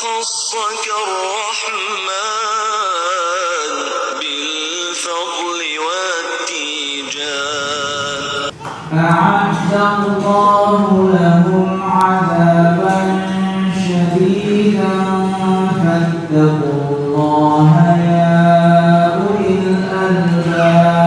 خصك الرحمن بالفضل والتيجان. أعد الله لهم عذابا شديدا فاتقوا الله يا أولي الألباب.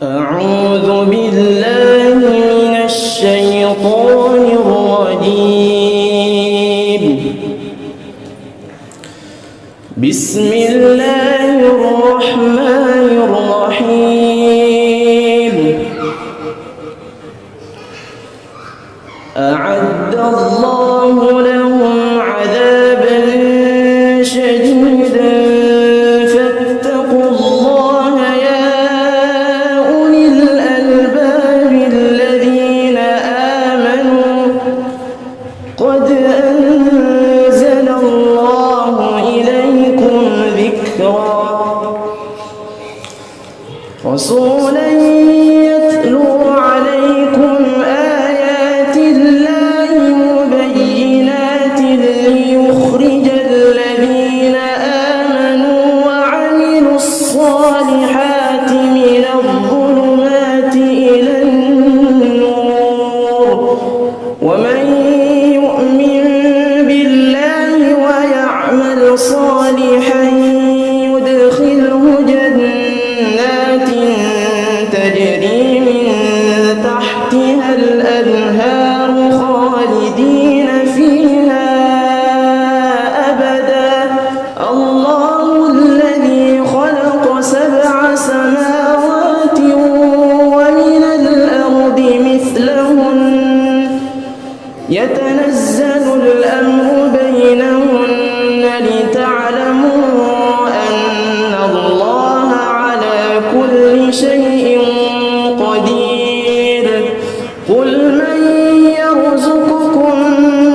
أعوذ بالله من الشيطان الرجيم. بسم الله الرحمن الرحيم. أعد الله لهم عذابا شديدا فاتقوا الله يا أولي الألباب الذين آمنوا قد أنزل الله إليكم ذكرا رسولا يتلو عليكم آيات الله مبينات ليخرج الذين آمنوا وعملوا الصالحات من الظلمات إلى النور ومن يؤمن بالله ويعمل صالحا يدخله جنات تجري من تحتها الأنهار خالدين فيها أبدا. الله الذي خلق 7 سماوات ومن الأرض مثلهن يتنزل الأمر بينهن لتعلموا أن الله على كل شيء قدير. قل من يرزقكم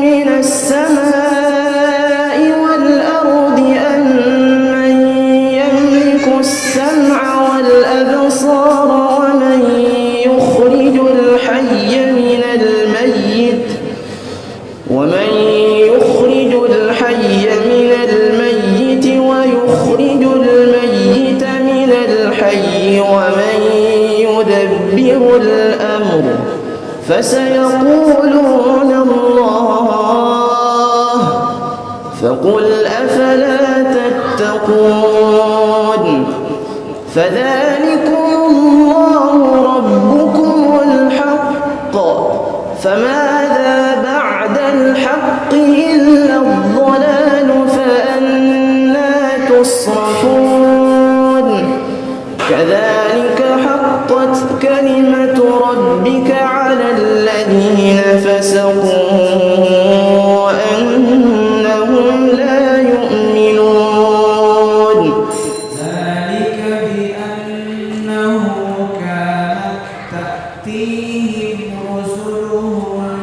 من السماء والأرض أم من يملك السمع والأبصار ومن يخرج الحي من الميت ويخرج الميت من الحي ومن يدبر الأمر فسيقولون الله فقل أفلا تتقون. فذلكم الله ربكم الحق فماذا بعد الحق إلا الضلال فأنى تصرفون. كذلك حقت كلمة ربك على الذين فسقوا أنهم لا يؤمنون. ذلك بأنه كانت تأتيهم رسلهم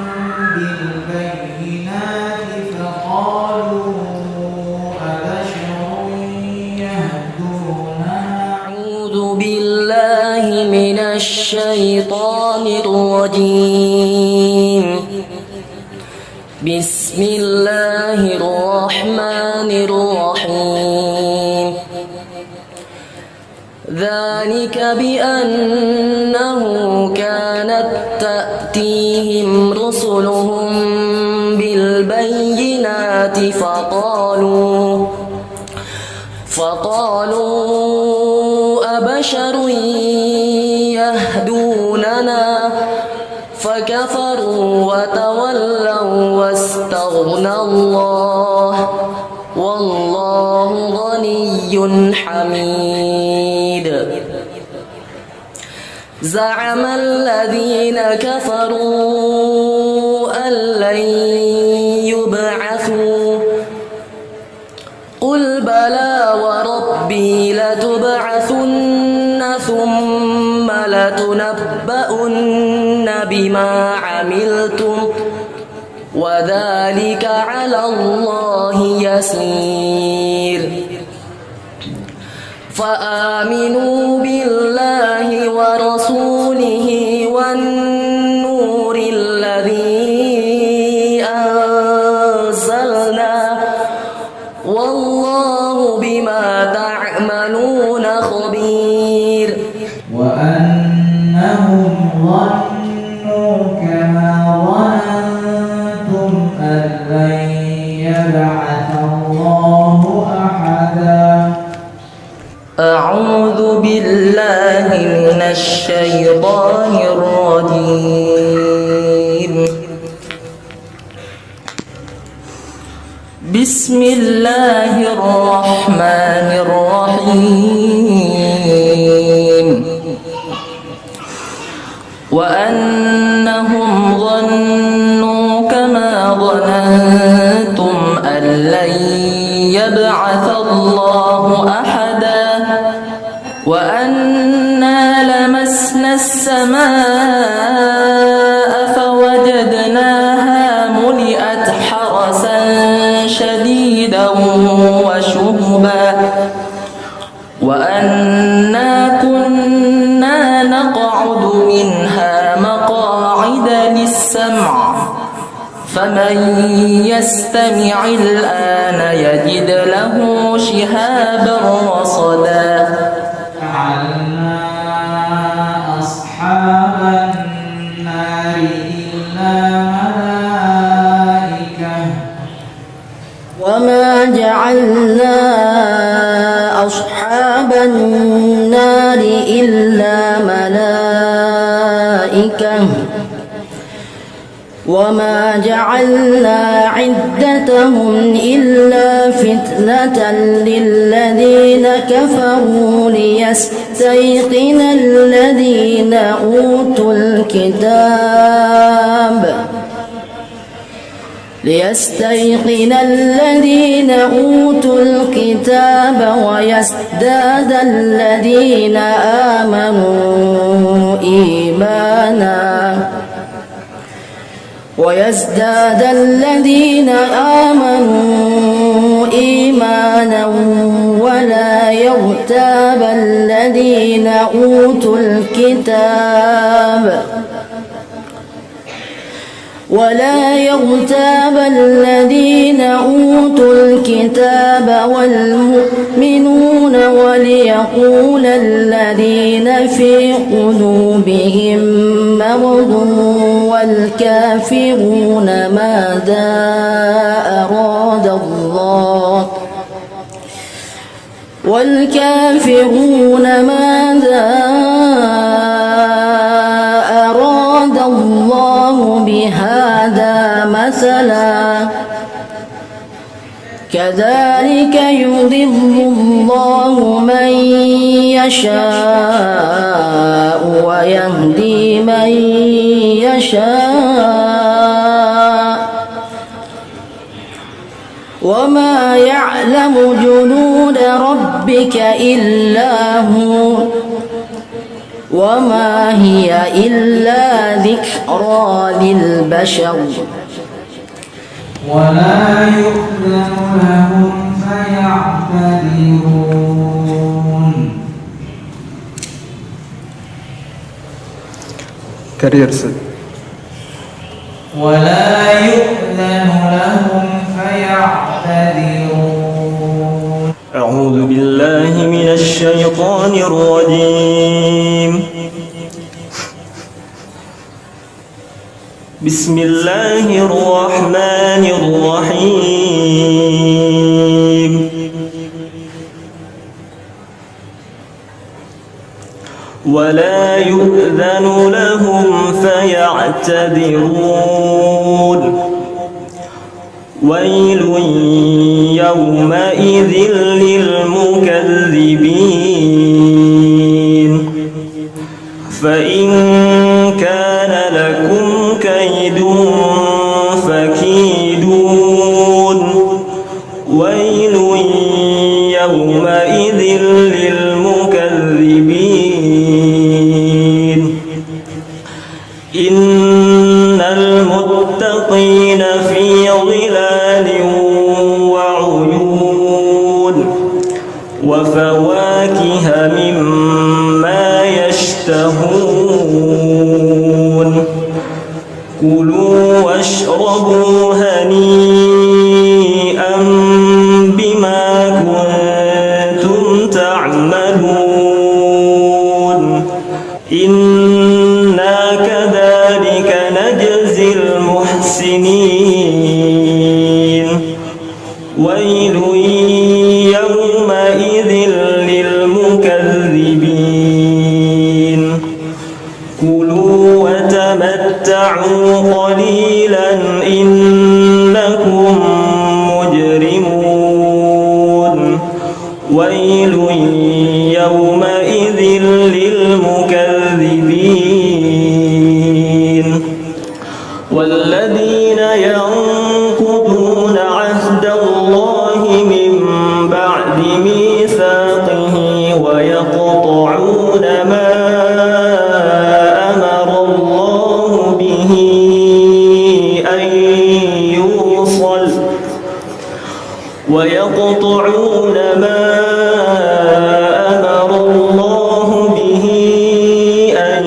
بالبينات فقالوا أبشر يهدوننا. أعوذ بالله من الشيطان الرجيم. بسم الله الرحمن الرحيم. ذلك بأنه كانت تأتيهم رسلهم بالبينات فقالوا أبشر يهدوننا فكفروا وتولوا واستغنى الله والله غني حميد. زعم الذين كفروا أن لن يبعثوا قل بلى وربي لتبعثن ثم لتنبؤن بما عملتم وذلك على الله يسير. فآمنوا بالله ورسوله والنور الذي أنزل الشيطان الرجيم. بسم الله الرحمن الرحيم. وأنهم ظنوا كما ظننتم أن لن يبعث الله أحدا وأنا لمسنا السماء فوجدناها ملئت حرسا شديدا وشهبا وأنا كنا نقعد منها مقاعد للسمع فمن يستمع الآن يجد له شهابا رصدا. جعلنا أصحاب النار إلا ملائكة وما جعلنا أصحاب النار إلا ملائكة وما جعلنا عدتهم إلا فتنة للذين كفروا ليستيقن الذين أوتوا الكتاب ويزداد الذين آمنوا إيمانا ولا يرتاب الذين أوتوا الكتاب والمؤمنون وليقول الذين في قلوبهم مرض والكافرون ماذا أراد الله بهذا مثلا كذلك يضل الله من يشاء ويهدي من يشاء وما يعلم جنود ربك إلا هو وما هي إلا ذكرى للبشر. ولا يؤذن لهم فيعتذرون. ولا يؤذن لهم فيعتذرون. أعوذ بالله من الشيطان الرجيم. بسم الله الرحمن الرحيم. ولا يؤذن لهم فيعتذرون. ويل يومئذ للمكذبين. فإن كان لكم كيد فكيدون. ويل يومئذ للمكذبين. إن المتقين في ظلال وعيون وفواكه مما يشتهون. كلوا واشربوا هنيئا بما كنتم تعملون. إنا كذلك نجزي المحسنين. ويل يومئذ للمكذبين. للمكذبين والذين ينقضون عهد الله من بعد ميثاقه ويقطعون ما أمر الله به أن يوصل ويقطعون ما أمر الله به أن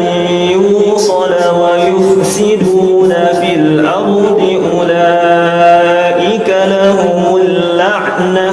يوصل ويفسدون في الأرض أولئك لهم اللعنة